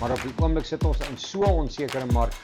maar op die oomblik sit ons in so 'n onsekere mark.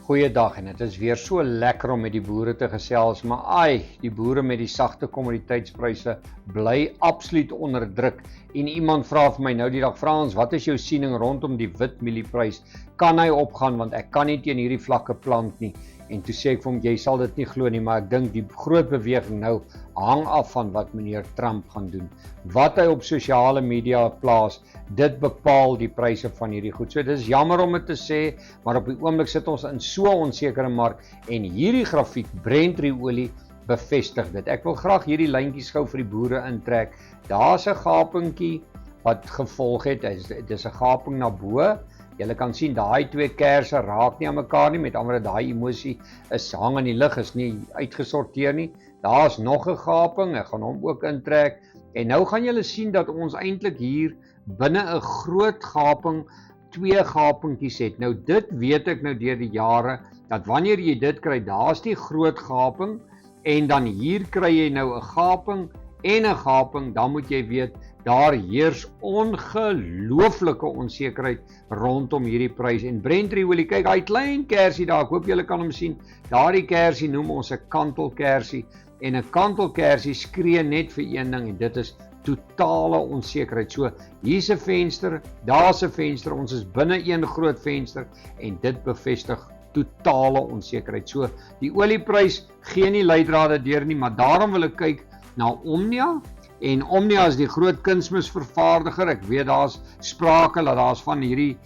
Goeiedag en dit is weer so lekker om met die boere te gesels, maar die boere met die sagte kommoditeitspryse bly absoluut onder druk. En iemand vra vir my nou die dag, Frans, wat is jou siening rondom die witmielie-prys? Kan hy opgaan, want ek kan nie teen hierdie vlakke plant nie. En toe sê ek vir hom, jy sal dit nie glo nie, maar ek dink die groot beweging nou hang af van wat meneer Trump gaan doen. Wat hy op sosiale media plaas, dit bepaal die pryse van hierdie goed. So dit is jammer om dit te sê, maar op die oomblik sit ons in so 'n onsekere mark en hierdie grafiek, Brent-olie, bevestig dit. Ek wil graag hierdie lyntjies gou vir die boere intrek. Daar's 'n gapingkie wat gevolg het. Dis 'n gaping na bo. Julle kan sien daai twee kersse raak nie aan mekaar nie, met ander woorde daai emosie is hang in die lug, is nie uitgesorteer nie. Daar's nog 'n gaping, ek gaan hom ook intrek. En nou gaan julle sien dat ons eintlik hier binne 'n groot gaping twee gapingkies het. Nou dit weet ek nou deur die jare dat wanneer jy dit kry, daar's die groot gaping en dan hier kry jy nou 'n gaping en 'n gaping, dan moet jy weet daar heers ongelooflike onsekerheid rondom hierdie prys. En Brent-olie, kyk, hy klein kersie daar, ek hoop julle kan hom sien. Daardie kersie noem ons 'n kantelkersie en 'n kantelkersie skree net vir een ding en dit is totale onsekerheid. So, hier's 'n venster, daar's 'n venster, ons is binne een groot venster en dit bevestig totale onsekerheid. So, die olieprys gee nie leidrade deur nie, maar daarom wil ek kyk na Omnia. En Omnia is die groot kunsmisvervaardiger. Ek weet daar's sprake dat daar's van hierdie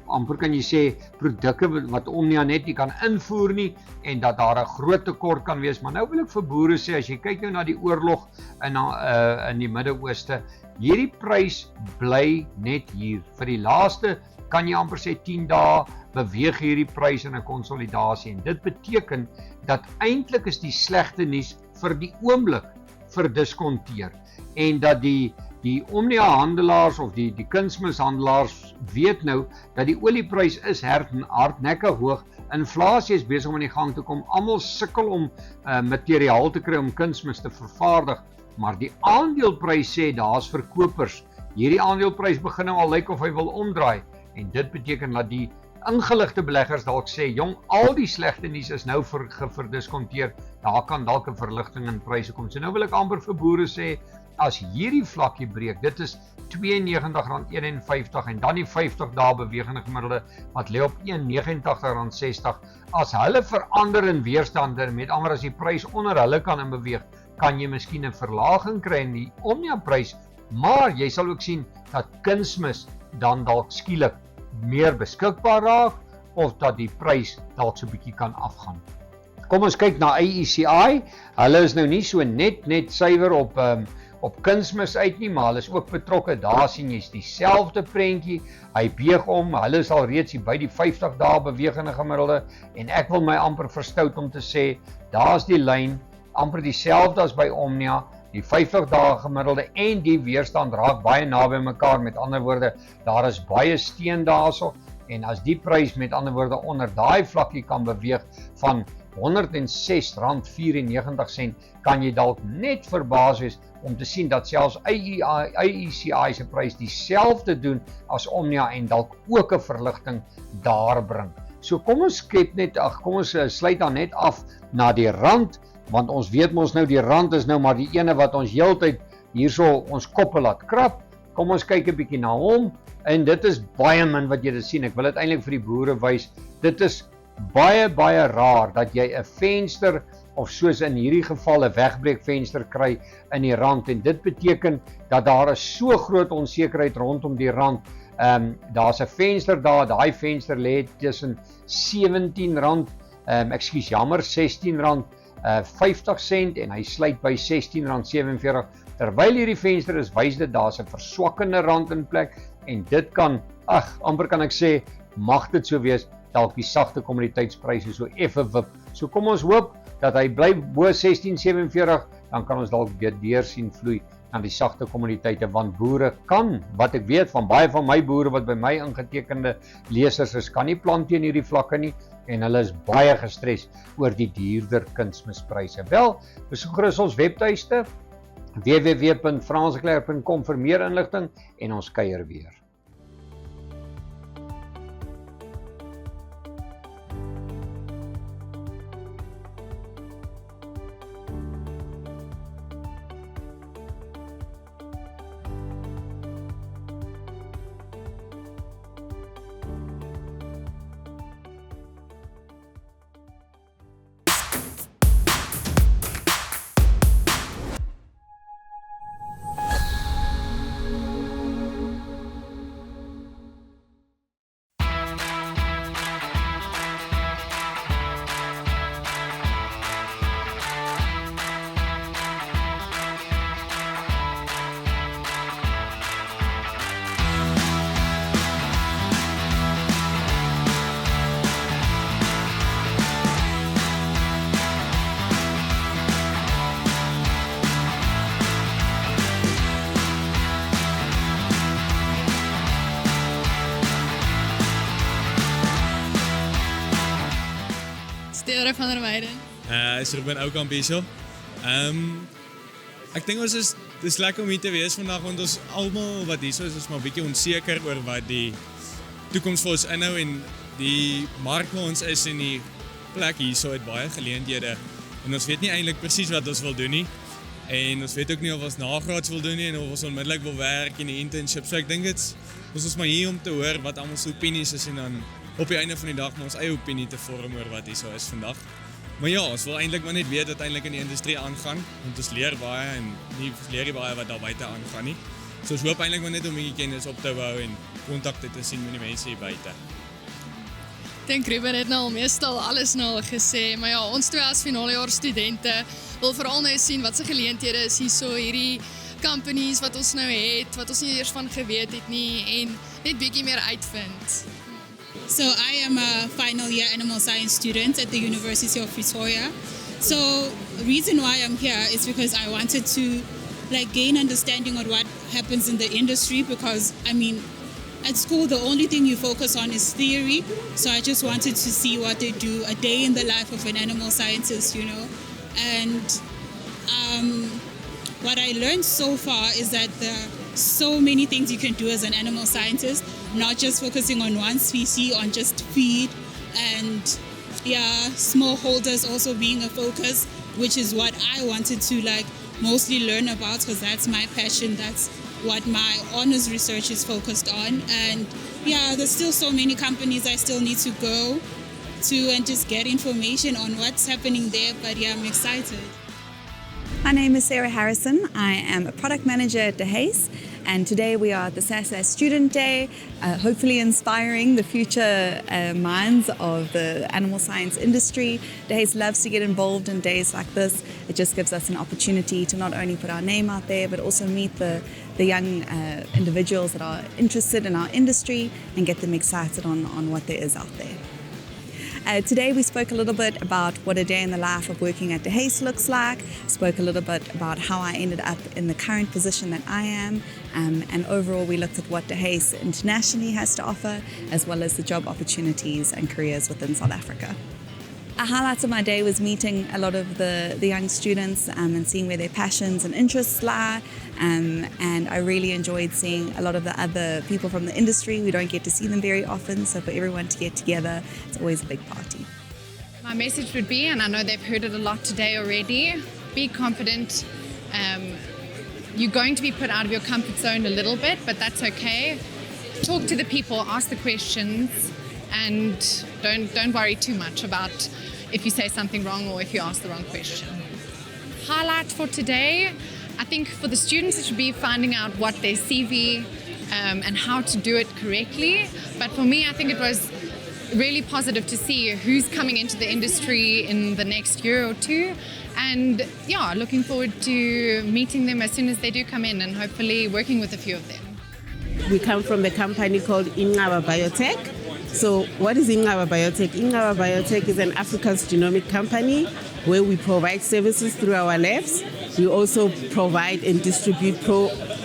amper kan jy sê produkte wat Omnia net nie kan invoer nie en dat daar 'n groot tekort kan wees. Maar nou wil ek vir boere sê, as jy kyk nou na die oorlog in die Midde-Ooste, hierdie prys bly net hier. Vir die laaste kan jy amper sê 10 dae beweeg hierdie prys in 'n konsolidasie en dit beteken dat eintlik is die slegte nuus vir die oomblik verdiskonteer en dat die Omnia handelaars of die kunsmishandelaars weet nou dat die olieprys is hardnekkig hoog, inflasie is besig om in die gang te kom, almal sukkel om materiaal te kry om kunsmis te vervaardig, maar die aandeleprys sê daar's verkopers. Hierdie aandeleprys begin nou al lyk of hy wil omdraai en dit beteken dat die ingeligte beleggers dalk sê, jong, al die slegte nuus is nou verdiskonteer, daar kan dalk 'n verligting in pryse kom. So nou wil ek amper vir boere sê, as hierdie vlakkie breek, dit is R92.51 en dan die 50 dae bewegende gemiddelde wat lê op R89.60. As hulle verander in weerstande, met ander as die prys onder hulle kan inbeweeg, kan jy miskien 'n verlaging kry in die Omnia-prys, maar jy sal ook sien dat kunsmis dan dalk skielik meer beskikbaar raak of dat die prys dalk so 'n bietjie kan afgaan. Kom ons kyk na AECI. Hulle is nou nie so net suiwer op kunsmis uit nie, maar hulle is ook betrokke. Daar sien jy dieselfde prentjie. Hy beeg om. Hulle is al reeds by die 50 dae bewegende gemiddelde en ek wil my amper verstout om te sê, daar's die lyn amper dieselfde as by Omnia. Die 50 dae gemiddelde en die weerstand raak baie naby mekaar, met ander woorde, daar is baie steun daarso en as die prys met ander woorde onder daai vlakkie kan beweeg van R106.94 kan jy dalk net verbaas wees om te sien dat selfs AECI se prys dieselfde doen as Omnia en dalk ook 'n verligting daar bring. So kom ons sluit dan net af na die rand, want ons weet mos nou die rand is nou maar die ene wat ons heeltyd hierso ons koppe laat krap. Kom ons kyk 'n bietjie na hom en dit is baie min wat jy sien. Ek wil dit eintlik vir die boere wys. Dit is baie raar dat jy 'n venster of soos in hierdie geval 'n wegbreekvenster kry in die rand en dit beteken dat daar is so groot onsekerheid rondom die rand. Daar's 'n venster daar, daai venster lê tussen R17, R16.50 en hy sluit by R16.47. Terwyl hierdie venster is, wys dit daar's 'n verswakkende rand in plek en dit kan, amper kan ek sê, mag dit so wees, dalk die sagte kommoditeitspryse so effe wip. So kom ons hoop dat hy bly bo 16.47, dan kan ons dalk weer deur sien vloei na die sagte kommoditeite, want boere kan, wat ek weet van baie van my boere wat by my ingetekende lesers is, kan nie plant teen hierdie vlakke nie en hulle is baie gestres oor die duurder kunsmispryse. Wel, besoek gerus ons webtuiste www.fransdeklerk.com vir meer inligting en ons kuier weer. Theodore van der Weijden. Is Ruben Oukamp hier so. Ek dink dis lekker om hier te wees vandag want ons almal wat hier so is maar 'n bietjie onseker oor wat die toekoms vir ons inhou en die mark waar ons is en die plek hier so het baie geleenthede en ons weet nie eintlik presies wat ons wil doen nie en ons weet ook nie of ons nagraads wil doen nie en of ons onmiddellik wil werk in die internship. So ek dink ons is maar hier om te hoor wat almal se opinies is en dan op die einde van die dag maar ons eie opinie te vorm oor wat hier so is vandag. Maar ja, ons wil eintlik maar net weet wat eintlik in die industrie aangaan, want ons leer baie en nie leer baie wat daar buite aangaan nie. So ons hoop eintlik maar net om 'n bietjie kennis op te bou en kontakte te sien met die mense hier buite. Ek dink Ruben het nou al meestal alles nou al gesê, maar ja, ons twee as finalejaar studente wil veral nou sien wat se geleenthede is hier so hierdie companies wat ons nou het, wat ons nie eers van geweet het nie en net bietjie meer uitvind. So I am a final year animal science student at the University of Pretoria. So the reason why I'm here is because I wanted to gain understanding on what happens in the industry because I mean at school the only thing you focus on is theory. So I just wanted to see what they do, a day in the life of an animal scientist, And what I learned so far is that there are so many things you can do as an animal scientist, not just focusing on one species, on just feed and smallholders also being a focus, which is what I wanted to mostly learn about because that's my passion. That's what my honors research is focused on. And there's still so many companies I still need to go to and just get information on what's happening there. But I'm excited. My name is Sarah Harrison. I am a product manager at DeHace, and today we are at the SAS Student Day, hopefully inspiring the future minds of the animal science industry. DeHace loves to get involved in days like this. It just gives us an opportunity to not only put our name out there, but also meet the young individuals that are interested in our industry and get them excited on what there is out there. Today we spoke a little bit about what a day in the life of working at DeHace looks like, spoke a little bit about how I ended up in the current position that I am, and overall we looked at what DeHace internationally has to offer, as well as the job opportunities and careers within South Africa. A highlight of my day was meeting a lot of the young students and seeing where their passions and interests lie. And I really enjoyed seeing a lot of the other people from the industry. We don't get to see them very often, so for everyone to get together, it's always a big party. My message would be, and I know they've heard it a lot today already, be confident. You're going to be put out of your comfort zone a little bit, but that's okay. Talk to the people, ask the questions, and don't worry too much about if you say something wrong or if you ask the wrong question. Highlight for today, I think for the students it should be finding out what their CV and how to do it correctly. But for me, I think it was really positive to see who's coming into the industry in the next year or two. And looking forward to meeting them as soon as they do come in and hopefully working with a few of them. We come from a company called Inqaba Biotech. So what is Inqaba Biotech? Inqaba Biotech is an Africa's genomic company where we provide services through our labs we also provide and distribute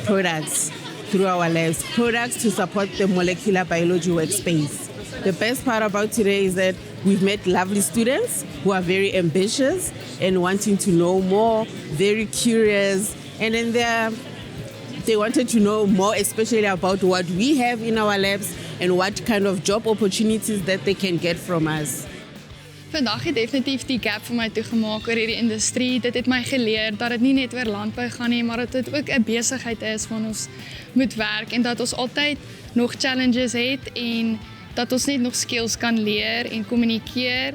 products through our labs, products to support the molecular biology workspace. The best part about today is that we've met lovely students who are very ambitious and wanting to know more, very curious, and then they wanted to know more, especially about what we have in our labs and what kind of job opportunities that they can get from us. Vandag het definitief die gap vir my toegemaak oor hierdie industrie. Dit het my geleer dat dit nie net oor landbou gaan nie, maar dat dit ook 'n besigheid is waarna ons moet werk en dat ons altyd nog challenges het en dat ons net nog skills kan leer en kommunikeer.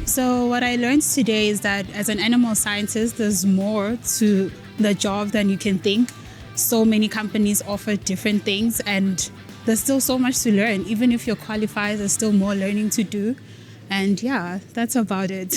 So what I learned today is that as an animal scientist, there's more to the job than you can think. So many companies offer different things and there's still so much to learn. Even if you're qualified, there's still more learning to do. And yeah, that's about it.